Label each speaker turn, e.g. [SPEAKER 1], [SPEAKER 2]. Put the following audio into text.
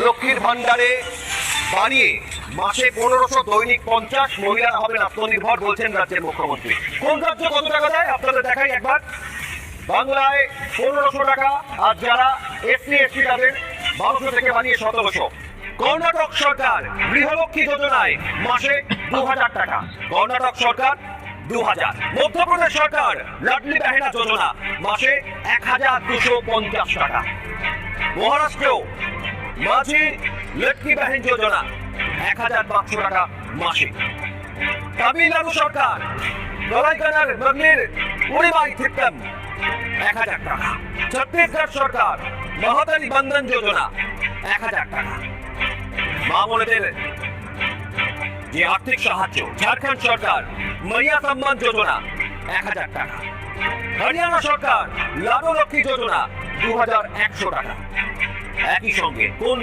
[SPEAKER 1] লক্ষ্মীর ভান্ডারে বানিয়ে মাসে 1500 দৈনিক 50 মহিলা হবেন আত্মনির্ভর বলছেন রাজ্যের মুখ্যমন্ত্রী। কোন রাজ্য কত টাকা দেয় আপনাদের দেখাই একবার। বাংলায় 1500 টাকা, আর যারা এসসি এসটি তাদের 1200 থেকে বানিয়ে 1700। কর্ণাটক সরকার গৃহলক্ষ্মী যোজনায় মাসে 2000 টাকা, কর্ণাটক সরকার 2000। মধ্যপ্রদেশ সরকার লাডলি বেহেনা যোজনা মাসে 1250 টাকা। মহারাষ্ট্রেও মাঝি লক্ষ্মী বেহেন যোজনা 1500 টাকা মাসে। তামিলনাড়ু সরকার গলাইকানার মগলির পরিবাই থিত্তম 1000 টাকা। ছত্তিশগড় সরকার মহাতারি বন্ধন যোজনা 1000 টাকা। মা বোনেদের যে আর্থিক সাহায্য, ঝাড়খণ্ড সরকার মাইয়া সম্মান যোজনা 1000 টাকা। হরিয়ানা সরকার লাডো লক্ষ্মী যোজনা 2100 টাকা। একই সঙ্গে কোন